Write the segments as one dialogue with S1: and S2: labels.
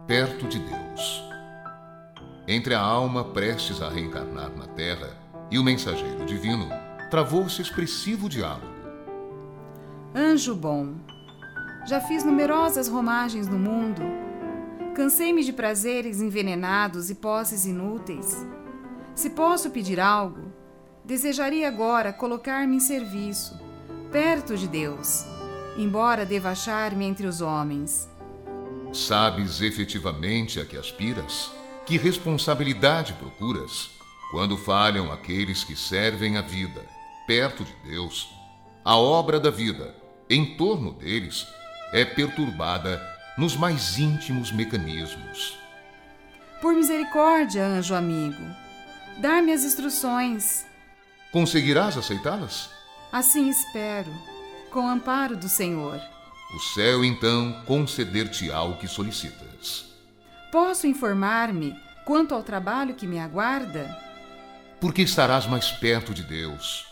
S1: perto de Deus. Entre a alma prestes a reencarnar na terra e o mensageiro divino, travou-se expressivo diálogo.
S2: Anjo bom, já fiz numerosas romagens no mundo. Cansei-me de prazeres envenenados e posses inúteis. Se posso pedir algo, desejaria agora colocar-me em serviço, perto de Deus, embora deva achar-me entre os homens.
S1: Sabes efetivamente a que aspiras? Que responsabilidade procuras? Quando falham aqueles que servem a vida, perto de Deus, a obra da vida, em torno deles, é perturbada nos mais íntimos mecanismos.
S2: Por misericórdia, anjo amigo, dar-me as instruções.
S1: Conseguirás aceitá-las?
S2: Assim espero, com o amparo do Senhor.
S1: O céu, então, conceder-te-á o que solicitas.
S2: Posso informar-me quanto ao trabalho que me aguarda?
S1: Porque estarás mais perto de Deus.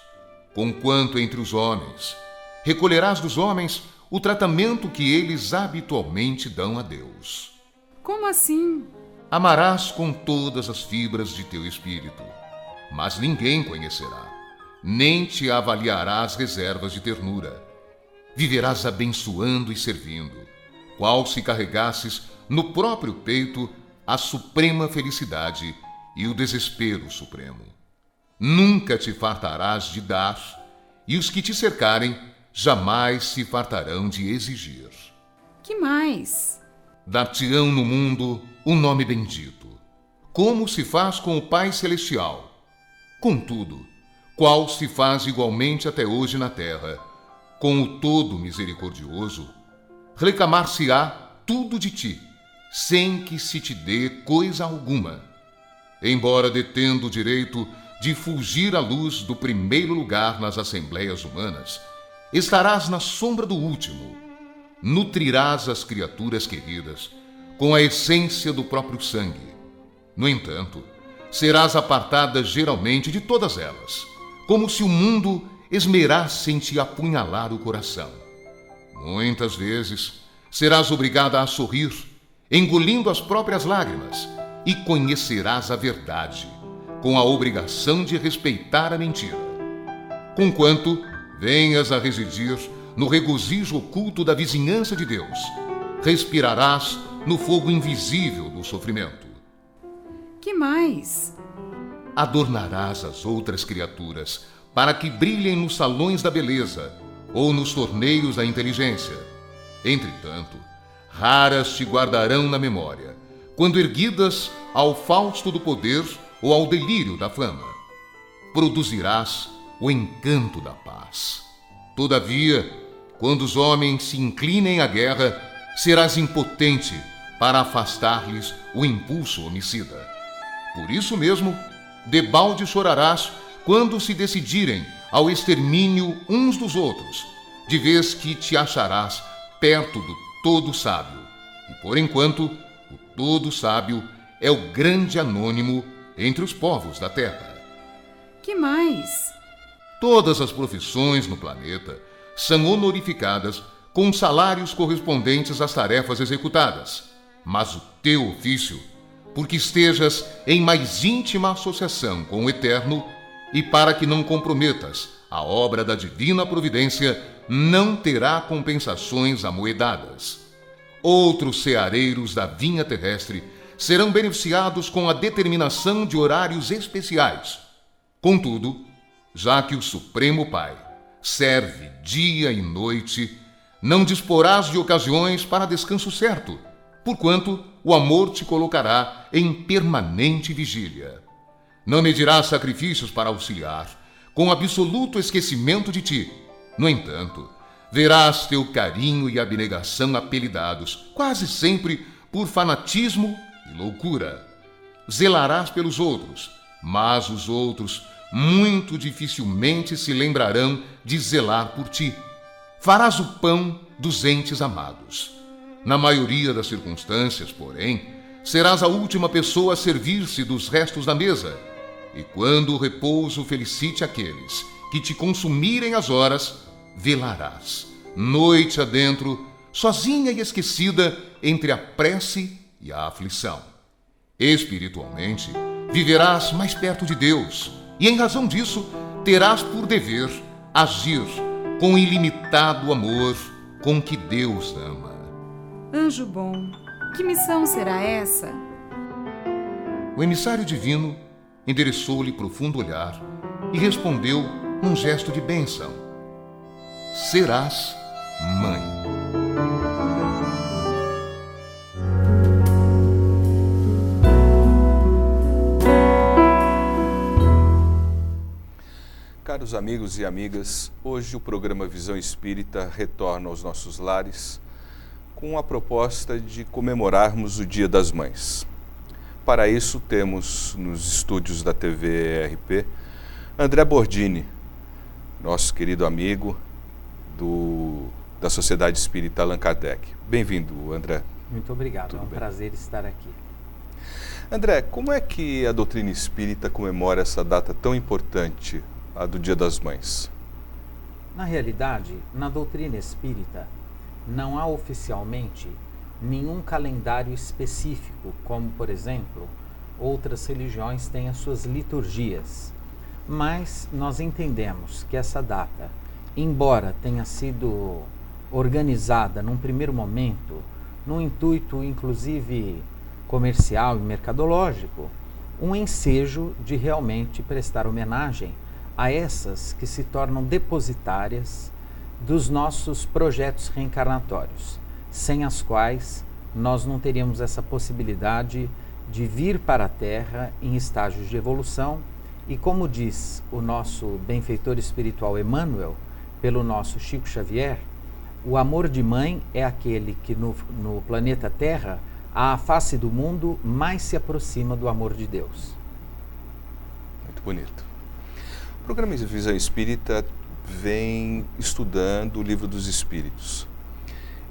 S1: Conquanto entre os homens, recolherás dos homens o tratamento que eles habitualmente dão a Deus.
S2: Como assim?
S1: Amarás com todas as fibras de teu espírito, mas ninguém conhecerá, nem te avaliará as reservas de ternura. Viverás abençoando e servindo, qual se carregasses no próprio peito a suprema felicidade e o desespero supremo. Nunca te fartarás de dar, e os que te cercarem jamais se fartarão de exigir.
S2: Que mais?
S1: Dar-te-ão no mundo um nome bendito, como se faz com o Pai Celestial. Contudo, qual se faz igualmente até hoje na terra, com o Todo Misericordioso, reclamar-se-á tudo de ti, sem que se te dê coisa alguma. Embora detendo o direito de fulgir a luz do primeiro lugar nas assembleias humanas, estarás na sombra do último. Nutrirás as criaturas queridas com a essência do próprio sangue. No entanto, serás apartada geralmente de todas elas, como se o mundo esmerasse em te apunhalar o coração. Muitas vezes serás obrigada a sorrir, engolindo as próprias lágrimas, e conhecerás a verdade, com a obrigação de respeitar a mentira. Conquanto venhas a residir no regozijo oculto da vizinhança de Deus, respirarás no fogo invisível do sofrimento.
S2: Que mais?
S1: Adornarás as outras criaturas para que brilhem nos salões da beleza ou nos torneios da inteligência. Entretanto, raras te guardarão na memória, quando erguidas ao fausto do poder ou ao delírio da fama. Produzirás o encanto da paz. Todavia, quando os homens se inclinem à guerra, serás impotente para afastar-lhes o impulso homicida. Por isso mesmo, debalde chorarás quando se decidirem ao extermínio uns dos outros, de vez que te acharás perto do Todo Sábio. E por enquanto, o Todo Sábio é o grande anônimo entre os povos da terra.
S2: Que mais?
S1: Todas as profissões no planeta são honorificadas com salários correspondentes às tarefas executadas, mas o teu ofício, porque estejas em mais íntima associação com o Eterno e para que não comprometas a obra da divina providência, não terá compensações amoedadas. Outros ceareiros da vinha terrestre serão beneficiados com a determinação de horários especiais. Contudo, já que o Supremo Pai serve dia e noite, não disporás de ocasiões para descanso certo, porquanto o amor te colocará em permanente vigília. Não medirás sacrifícios para auxiliar, com absoluto esquecimento de ti. No entanto, verás teu carinho e abnegação apelidados, quase sempre por fanatismo e loucura. Zelarás pelos outros, mas os outros muito dificilmente se lembrarão de zelar por ti. Farás o pão dos entes amados. Na maioria das circunstâncias, porém, serás a última pessoa a servir-se dos restos da mesa. E quando o repouso felicite aqueles que te consumirem as horas, velarás, noite adentro, sozinha e esquecida entre a prece e a aflição. Espiritualmente, viverás mais perto de Deus e, em razão disso, terás por dever agir com o ilimitado amor com que Deus ama.
S2: Anjo bom, que missão será essa?
S1: O emissário divino endereçou-lhe profundo olhar e respondeu num gesto de bênção: serás mãe.
S3: Caros amigos e amigas, hoje o programa Visão Espírita retorna aos nossos lares com a proposta de comemorarmos o Dia das Mães. Para isso, temos nos estúdios da TV RP André Bordini, nosso querido amigo da Sociedade Espírita Allan Kardec. Bem-vindo, André.
S4: Muito obrigado,
S3: Tudo
S4: é um
S3: bem.
S4: prazer estar aqui.
S3: André, como é que a doutrina espírita comemora essa data tão importante, a do Dia das Mães?
S4: Na realidade, na doutrina espírita, não há oficialmente nenhum calendário específico, como, por exemplo, outras religiões têm as suas liturgias. Mas nós entendemos que essa data, embora tenha sido organizada num primeiro momento, num intuito inclusive comercial e mercadológico, um ensejo de realmente prestar homenagem a essas que se tornam depositárias dos nossos projetos reencarnatórios, sem as quais nós não teríamos essa possibilidade de vir para a Terra em estágios de evolução e, como diz o nosso benfeitor espiritual Emmanuel, pelo nosso Chico Xavier, o amor de mãe é aquele que no planeta Terra, à face do mundo, mais se aproxima do amor de Deus.
S3: Muito bonito. O programa Visão Espírita vem estudando o Livro dos Espíritos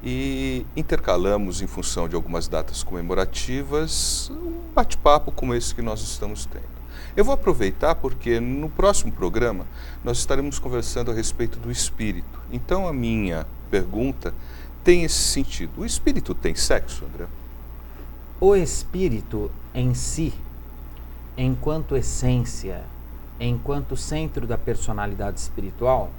S3: e intercalamos, em função de algumas datas comemorativas, um bate-papo como esse que nós estamos tendo. Eu vou aproveitar porque no próximo programa nós estaremos conversando a respeito do espírito. Então a minha pergunta tem esse sentido. O espírito tem sexo, André?
S4: O espírito em si, enquanto essência, enquanto centro da personalidade espiritual,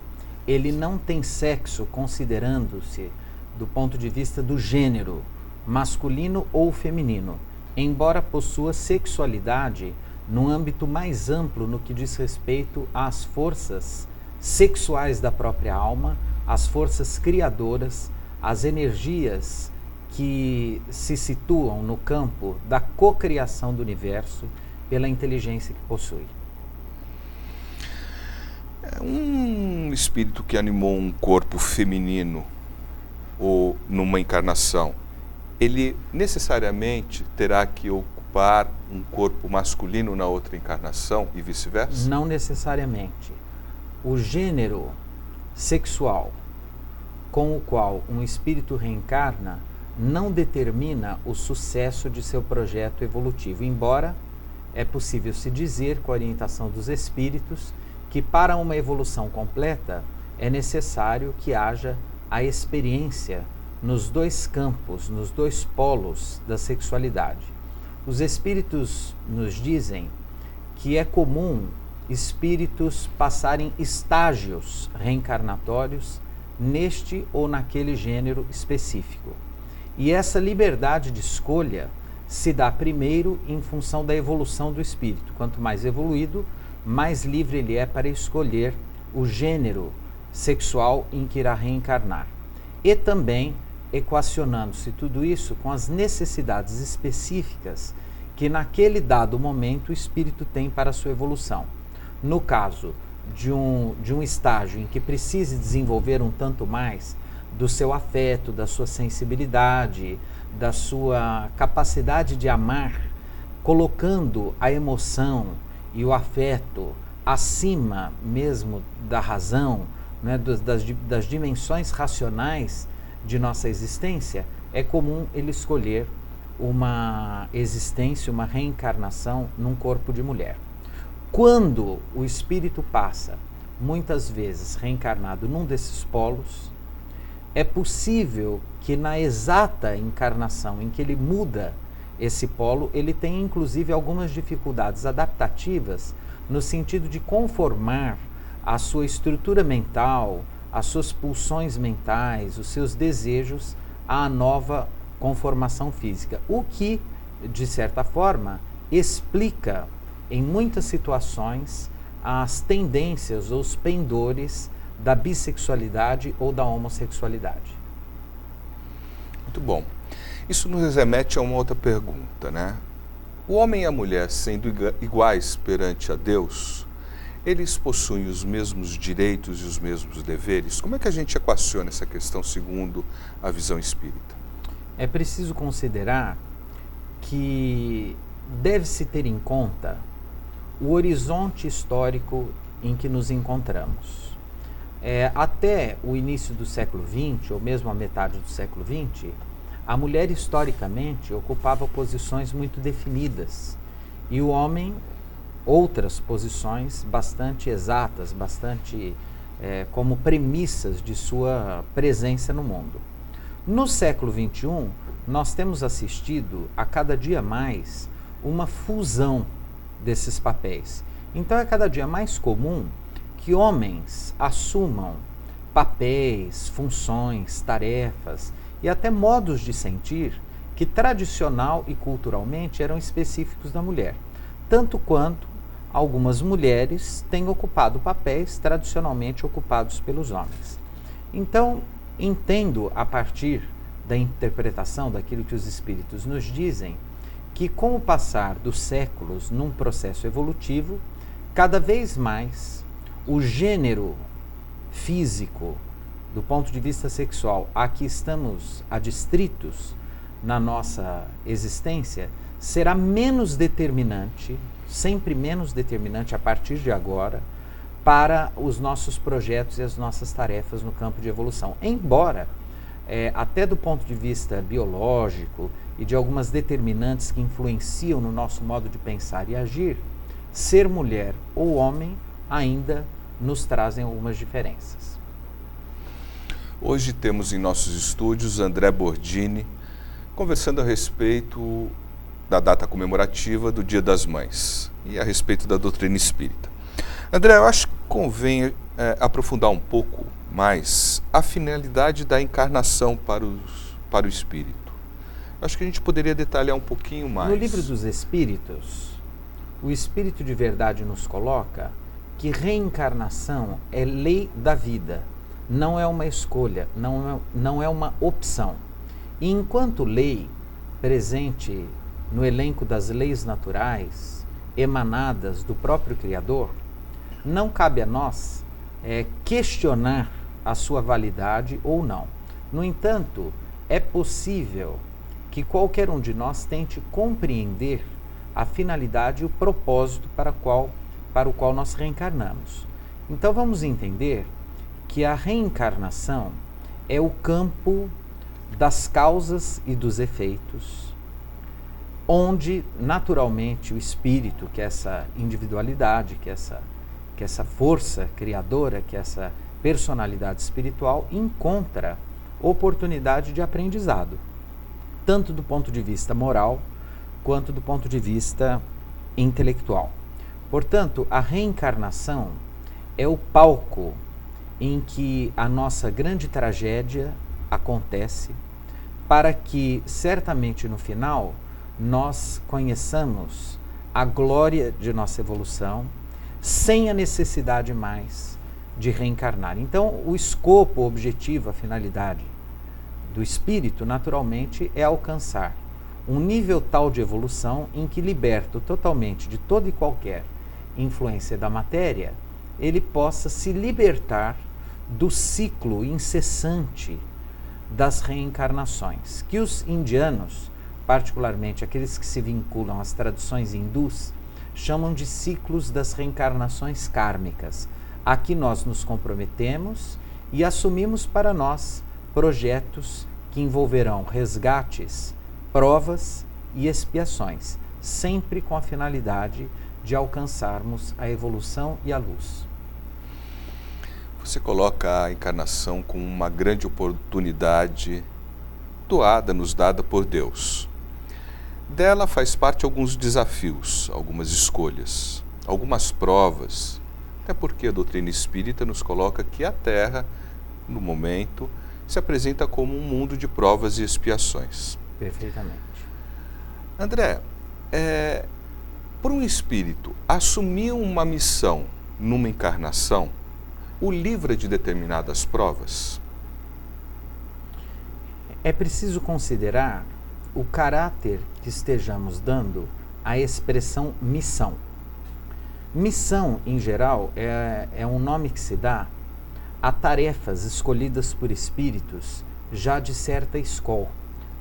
S4: ele não tem sexo considerando-se do ponto de vista do gênero, masculino ou feminino, embora possua sexualidade num âmbito mais amplo no que diz respeito às forças sexuais da própria alma, às forças criadoras, às energias que se situam no campo da cocriação do universo pela inteligência que possui.
S3: Um espírito que animou um corpo feminino ou numa encarnação, ele necessariamente terá que ocupar um corpo masculino na outra encarnação e vice-versa?
S4: Não necessariamente. O gênero sexual com o qual um espírito reencarna não determina o sucesso de seu projeto evolutivo, embora é possível se dizer, com a orientação dos espíritos, que para uma evolução completa é necessário que haja a experiência nos dois campos, nos dois polos da sexualidade. Os espíritos nos dizem que é comum espíritos passarem estágios reencarnatórios neste ou naquele gênero específico. E essa liberdade de escolha se dá primeiro em função da evolução do espírito. Quanto mais evoluído, mais livre ele é para escolher o gênero sexual em que irá reencarnar. E também equacionando-se tudo isso com as necessidades específicas que naquele dado momento o espírito tem para a sua evolução. No caso de um estágio em que precise desenvolver um tanto mais do seu afeto, da sua sensibilidade, da sua capacidade de amar, colocando a emoção e o afeto acima mesmo da razão, né, das dimensões racionais de nossa existência, é comum ele escolher uma existência, uma reencarnação num corpo de mulher. Quando o espírito passa, muitas vezes reencarnado num desses polos, é possível que na exata encarnação em que ele muda esse polo, ele tem inclusive algumas dificuldades adaptativas no sentido de conformar a sua estrutura mental, as suas pulsões mentais, os seus desejos à nova conformação física, o que, de certa forma, explica em muitas situações as tendências ou os pendores da bissexualidade ou da homossexualidade.
S3: Muito bom. Isso nos remete a uma outra pergunta, né? O homem e a mulher, sendo iguais perante a Deus, eles possuem os mesmos direitos e os mesmos deveres? Como é que a gente equaciona essa questão segundo a visão espírita?
S4: É preciso considerar que deve-se ter em conta o horizonte histórico em que nos encontramos. Até o início do século XX, ou mesmo a metade do século XX, a mulher historicamente ocupava posições muito definidas e o homem outras posições bastante exatas, bastante como premissas de sua presença no mundo. No século XXI, nós temos assistido a cada dia mais uma fusão desses papéis. Então é cada dia mais comum que homens assumam papéis, funções, tarefas e até modos de sentir que tradicional e culturalmente eram específicos da mulher, tanto quanto algumas mulheres têm ocupado papéis tradicionalmente ocupados pelos homens. Então, entendo a partir da interpretação daquilo que os espíritos nos dizem, que com o passar dos séculos num processo evolutivo, cada vez mais o gênero físico, do ponto de vista sexual, a que estamos adstritos na nossa existência, será menos determinante, sempre menos determinante a partir de agora, para os nossos projetos e as nossas tarefas no campo de evolução. Embora, até do ponto de vista biológico e de algumas determinantes que influenciam no nosso modo de pensar e agir, ser mulher ou homem ainda nos trazem algumas diferenças.
S3: Hoje temos em nossos estúdios André Bordini conversando a respeito da data comemorativa do Dia das Mães e a respeito da doutrina espírita. André, eu acho que convém aprofundar um pouco mais a finalidade da encarnação para o espírito. Eu acho que a gente poderia detalhar um pouquinho mais.
S4: No Livro dos Espíritos, o Espírito de Verdade nos coloca que reencarnação é lei da vida, não é uma escolha, não é uma opção. E enquanto lei presente no elenco das leis naturais, emanadas do próprio Criador, não cabe a nós questionar a sua validade ou não. No entanto, é possível que qualquer um de nós tente compreender a finalidade e o propósito para o qual nós reencarnamos. Então vamos entender que a reencarnação é o campo das causas e dos efeitos, onde naturalmente o espírito, que é essa individualidade, que é essa força criadora, que é essa personalidade espiritual, encontra oportunidade de aprendizado, tanto do ponto de vista moral quanto do ponto de vista intelectual. Portanto, a reencarnação é o palco em que a nossa grande tragédia acontece, para que certamente no final nós conheçamos a glória de nossa evolução sem a necessidade mais de reencarnar. Então, o escopo, o objetivo, a finalidade do espírito, naturalmente, é alcançar um nível tal de evolução em que, liberto totalmente de toda e qualquer influência da matéria, ele possa se libertar do ciclo incessante das reencarnações, que os indianos, particularmente aqueles que se vinculam às tradições hindus, chamam de ciclos das reencarnações kármicas. Aqui nós nos comprometemos e assumimos para nós projetos que envolverão resgates, provas e expiações, sempre com a finalidade de alcançarmos a evolução e a luz.
S3: Você coloca a encarnação como uma grande oportunidade nos dada por Deus. Dela faz parte alguns desafios, algumas escolhas, algumas provas, até porque a doutrina espírita nos coloca que a Terra, no momento, se apresenta como um mundo de provas e expiações.
S4: Perfeitamente.
S3: André, por um espírito assumir uma missão numa encarnação, o livra de determinadas provas?
S4: É preciso considerar o caráter que estejamos dando à expressão missão. Missão, em geral, é um nome que se dá a tarefas escolhidas por espíritos já de certa escola,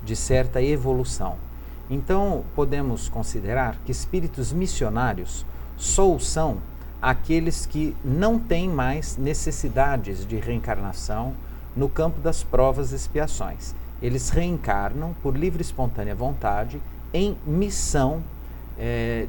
S4: de certa evolução. Então, podemos considerar que espíritos missionários só são aqueles que não têm mais necessidades de reencarnação no campo das provas e expiações. Eles reencarnam por livre e espontânea vontade em missão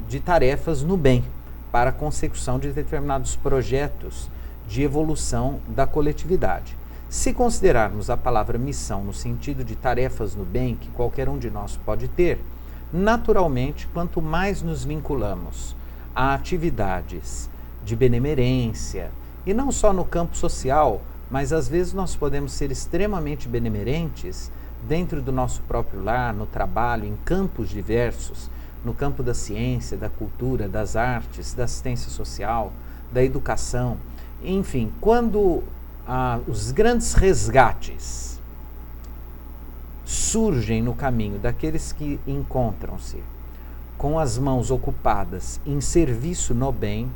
S4: de tarefas no bem, para a consecução de determinados projetos de evolução da coletividade. Se considerarmos a palavra missão no sentido de tarefas no bem que qualquer um de nós pode ter, naturalmente, quanto mais nos vinculamos a atividades de benemerência, e não só no campo social, mas às vezes nós podemos ser extremamente benemerentes dentro do nosso próprio lar, no trabalho, em campos diversos, no campo da ciência, da cultura, das artes, da assistência social, da educação. Enfim, quando os grandes resgates surgem no caminho daqueles que encontram-se com as mãos ocupadas em serviço no bem,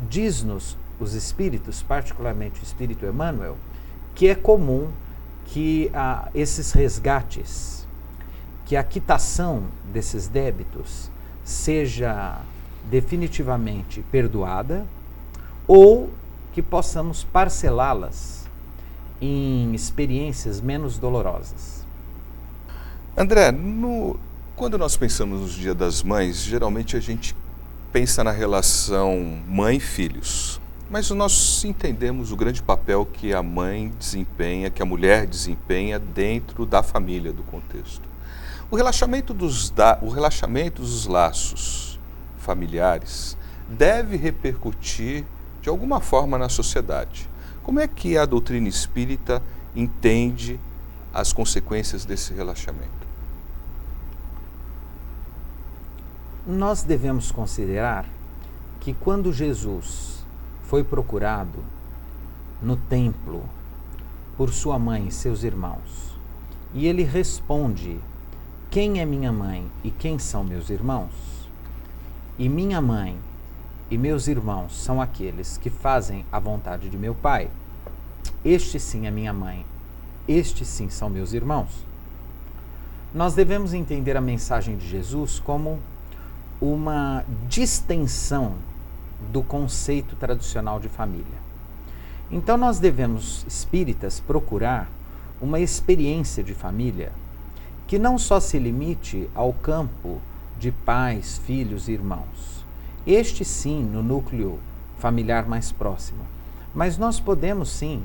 S4: diz-nos os espíritos, particularmente o espírito Emmanuel, que é comum que esses resgates, que a quitação desses débitos seja definitivamente perdoada ou que possamos parcelá-las em experiências menos dolorosas.
S3: André, quando nós pensamos nos Dia das Mães, geralmente a gente pensa na relação mãe-filhos. Mas nós entendemos o grande papel que a mãe desempenha, que a mulher desempenha dentro da família, do contexto. O relaxamento dos laços familiares deve repercutir de alguma forma na sociedade. Como é que a doutrina espírita entende as consequências desse relaxamento?
S4: Nós devemos considerar que quando Jesus foi procurado no templo por sua mãe e seus irmãos, e ele responde: quem é minha mãe e quem são meus irmãos? E minha mãe e meus irmãos são aqueles que fazem a vontade de meu Pai. Este sim é minha mãe, estes sim são meus irmãos. Nós devemos entender a mensagem de Jesus como uma distensão do conceito tradicional de família. Então nós devemos, espíritas, procurar uma experiência de família que não só se limite ao campo de pais, filhos e irmãos. Este sim, no núcleo familiar mais próximo. Mas nós podemos sim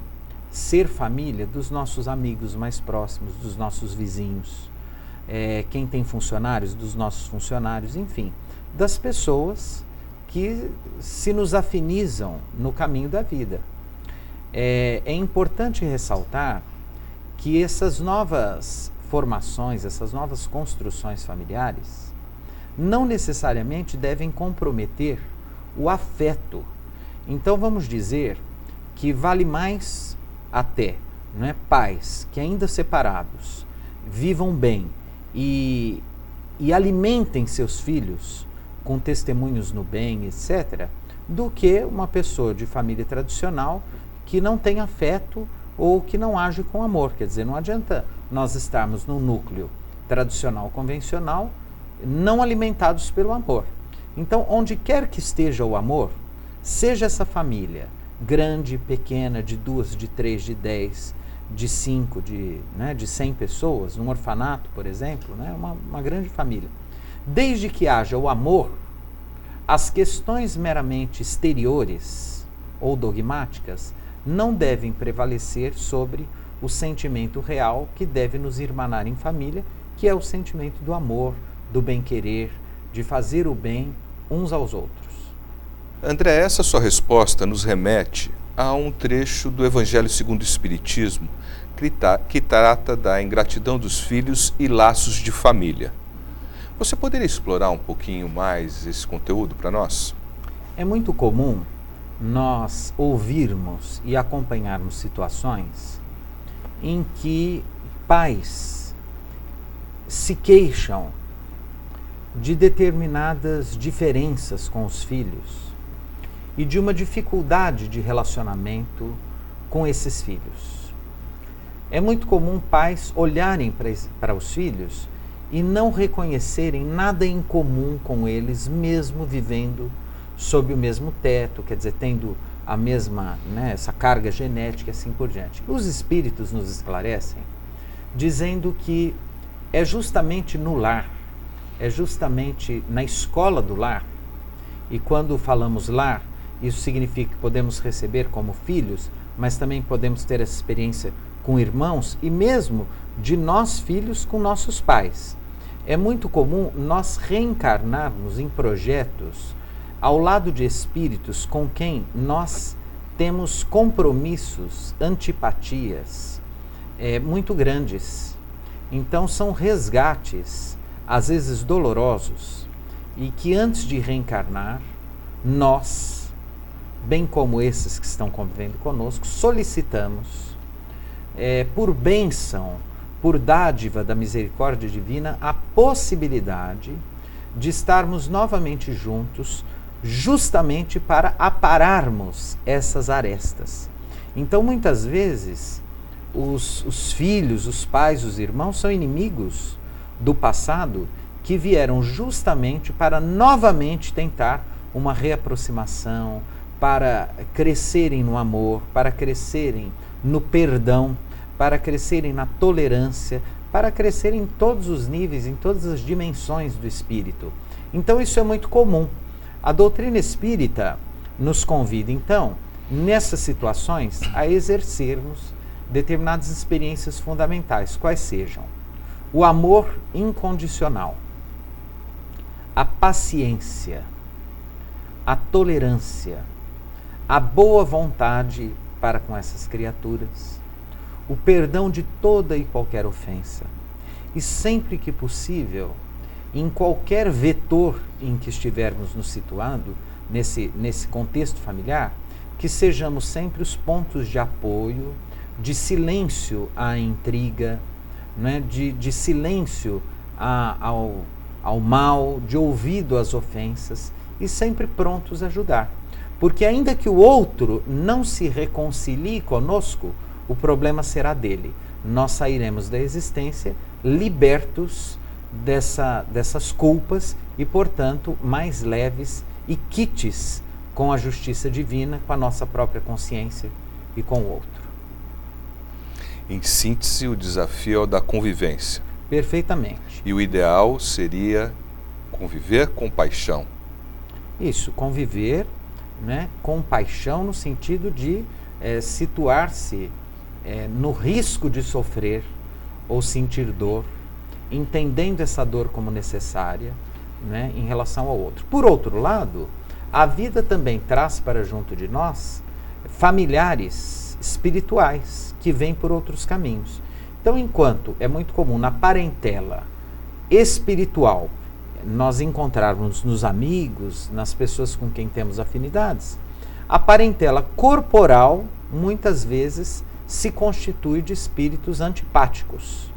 S4: ser família dos nossos amigos mais próximos, dos nossos vizinhos, quem tem funcionários, dos nossos funcionários, enfim, das pessoas que se nos afinizam no caminho da vida. É importante ressaltar que essas novas formações, essas novas construções familiares, não necessariamente devem comprometer o afeto. Então vamos dizer que vale mais até, não é, pais que ainda separados vivam bem e alimentem seus filhos com testemunhos no bem, etc., do que uma pessoa de família tradicional que não tem afeto ou que não age com amor. Quer dizer, não adianta nós estarmos no núcleo tradicional, convencional, não alimentados pelo amor. Então, onde quer que esteja o amor, seja essa família grande, pequena, de 2, de 3, de 10, de 5, de 100 pessoas, num orfanato, por exemplo, uma grande família. Desde que haja o amor, as questões meramente exteriores ou dogmáticas não devem prevalecer sobre o sentimento real que deve nos irmanar em família, que é o sentimento do amor, do bem-querer, de fazer o bem uns aos outros.
S3: André, essa sua resposta nos remete a um trecho do Evangelho segundo o Espiritismo que trata da ingratidão dos filhos e laços de família. Você poderia explorar um pouquinho mais esse conteúdo para nós?
S4: É muito comum nós ouvirmos e acompanharmos situações em que pais se queixam de determinadas diferenças com os filhos e de uma dificuldade de relacionamento com esses filhos. É muito comum pais olharem para os filhos e não reconhecerem nada em comum com eles, mesmo vivendo sob o mesmo teto, quer dizer, tendo a mesma, essa carga genética e assim por diante. Os espíritos nos esclarecem dizendo que é justamente no lar, é justamente na escola do lar, e quando falamos lar, isso significa que podemos receber como filhos, mas também podemos ter essa experiência com irmãos e mesmo de nós filhos com nossos pais. É muito comum nós reencarnarmos em projetos ao lado de espíritos com quem nós temos compromissos, antipatias muito grandes. Então são resgates, às vezes dolorosos, e que antes de reencarnar, nós, bem como esses que estão convivendo conosco, solicitamos, por bênção, por dádiva da misericórdia divina, a possibilidade de estarmos novamente juntos, justamente para apararmos essas arestas. Então, muitas vezes, os filhos, os pais, os irmãos são inimigos do passado que vieram justamente para novamente tentar uma reaproximação, para crescerem no amor, para crescerem no perdão, para crescerem na tolerância, para crescerem em todos os níveis, em todas as dimensões do espírito. Então isso é muito comum. A doutrina espírita nos convida, então, nessas situações, a exercermos determinadas experiências fundamentais, quais sejam o amor incondicional, a paciência, a tolerância, a boa vontade para com essas criaturas, o perdão de toda e qualquer ofensa, e sempre que possível, em qualquer vetor em que estivermos nos situando, nesse contexto familiar, que sejamos sempre os pontos de apoio, de silêncio à intriga, de silêncio ao mal, de ouvido às ofensas, e sempre prontos a ajudar. Porque ainda que o outro não se reconcilie conosco, o problema será dele. Nós sairemos da existência libertos dessas culpas e, portanto, mais leves e quites com a justiça divina, com a nossa própria consciência e com o outro.
S3: Em síntese, o desafio é o da convivência.
S4: Perfeitamente.
S3: E o ideal seria conviver com paixão.
S4: Isso, conviver, com paixão no sentido de situar-se no risco de sofrer ou sentir dor, entendendo essa dor como necessária, em relação ao outro. Por outro lado, a vida também traz para junto de nós familiares espirituais que vêm por outros caminhos. Então, enquanto é muito comum na parentela espiritual nós encontrarmos nos amigos, nas pessoas com quem temos afinidades, a parentela corporal muitas vezes se constitui de espíritos antipáticos.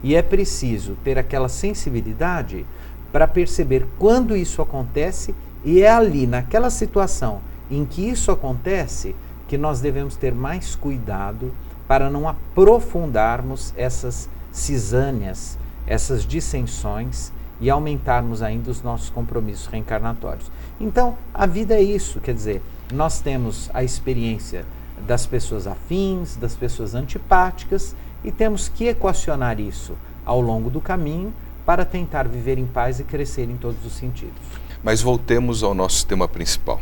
S4: E é preciso ter aquela sensibilidade para perceber quando isso acontece, e é ali, naquela situação em que isso acontece, que nós devemos ter mais cuidado para não aprofundarmos essas cisâneas, essas dissensões e aumentarmos ainda os nossos compromissos reencarnatórios. Então, a vida é isso, quer dizer, nós temos a experiência das pessoas afins, das pessoas antipáticas, e temos que equacionar isso ao longo do caminho para tentar viver em paz e crescer em todos os sentidos.
S3: Mas voltemos ao nosso tema principal.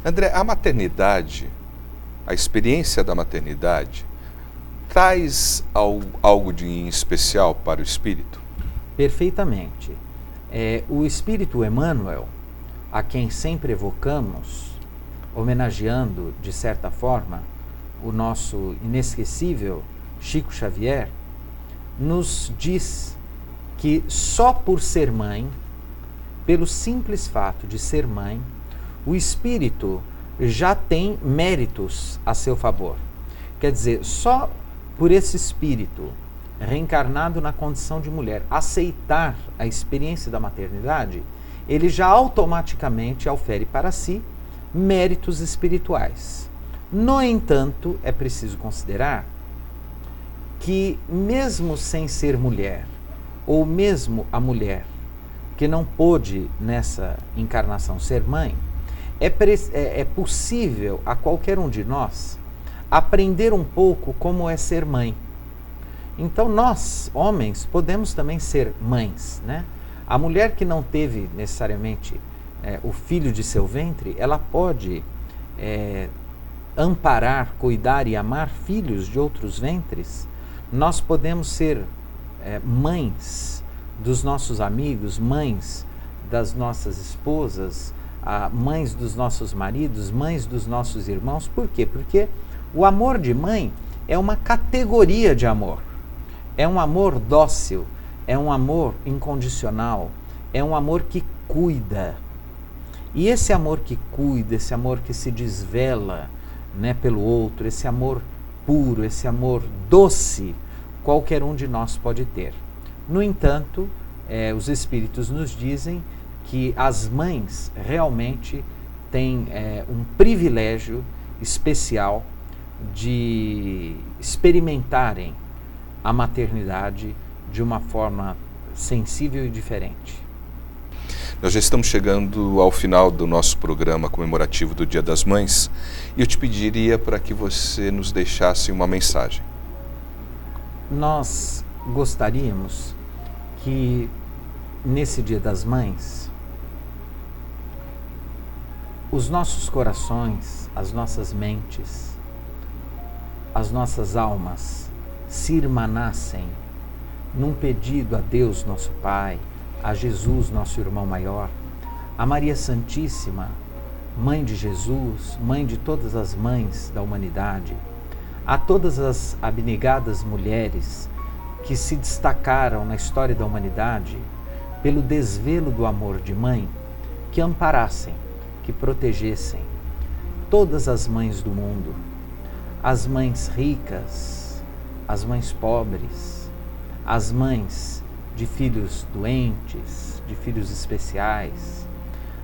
S3: André, a maternidade, a experiência da maternidade, traz algo de especial para o espírito?
S4: Perfeitamente. O Espírito Emmanuel, a quem sempre evocamos, homenageando, de certa forma, o nosso inesquecível Chico Xavier, nos diz que só por ser mãe, pelo simples fato de ser mãe, o espírito já tem méritos a seu favor. Quer dizer, só por esse espírito reencarnado na condição de mulher aceitar a experiência da maternidade, ele já automaticamente aufere para si méritos espirituais. No entanto, é preciso considerar que, mesmo sem ser mulher, ou mesmo a mulher que não pôde nessa encarnação ser mãe, é possível a qualquer um de nós aprender um pouco como é ser mãe. Então nós, homens, podemos também ser mães, né? A mulher que não teve necessariamente o filho de seu ventre, ela pode amparar, cuidar e amar filhos de outros ventres. Nós podemos ser mães dos nossos amigos, mães das nossas esposas, mães dos nossos maridos, mães dos nossos irmãos. Por quê? Porque o amor de mãe é uma categoria de amor. É um amor dócil, é um amor incondicional, é um amor que cuida. E esse amor que cuida, esse amor que se desvela, né, pelo outro, esse amor puro, esse amor doce, qualquer um de nós pode ter. No entanto, os espíritos nos dizem que as mães realmente têm um privilégio especial de experimentarem a maternidade de uma forma sensível e diferente.
S3: Nós já estamos chegando ao final do nosso programa comemorativo do Dia das Mães e eu te pediria para que você nos deixasse uma mensagem.
S4: Nós gostaríamos que nesse Dia das Mães os nossos corações, as nossas mentes, as nossas almas se irmanassem num pedido a Deus, nosso Pai, a Jesus, nosso irmão maior, a Maria Santíssima, Mãe de Jesus, Mãe de todas as mães da humanidade, a todas as abnegadas mulheres que se destacaram na história da humanidade pelo desvelo do amor de mãe, que amparassem, que protegessem todas as mães do mundo, as mães ricas, as mães pobres, as mães de filhos doentes, de filhos especiais,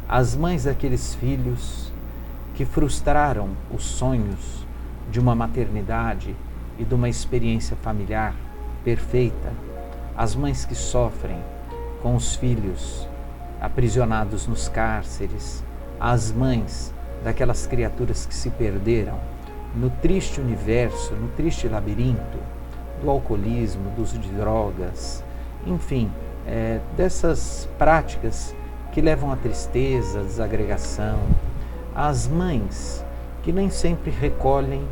S4: as mães daqueles filhos que frustraram os sonhos de uma maternidade e de uma experiência familiar perfeita, as mães que sofrem com os filhos aprisionados nos cárceres, as mães daquelas criaturas que se perderam no triste universo, no triste labirinto do alcoolismo, do uso de drogas, enfim, dessas práticas que levam à tristeza, à desagregação, as mães que nem sempre recolhem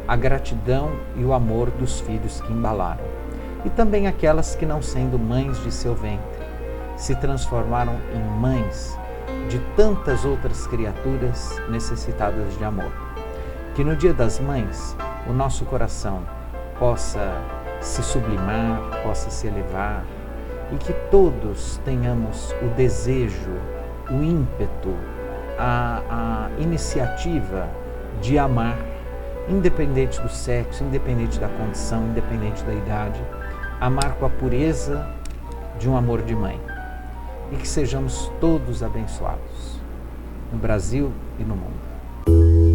S4: a gratidão e o amor dos filhos que embalaram, e também aquelas que, não sendo mães de seu ventre, se transformaram em mães de tantas outras criaturas necessitadas de amor. Que no Dia das Mães o nosso coração possa se sublimar, possa se elevar, e que todos tenhamos o desejo, o ímpeto, a iniciativa de amar, independente do sexo, independente da condição, independente da idade, amar com a pureza de um amor de mãe. E que sejamos todos abençoados, no Brasil e no mundo.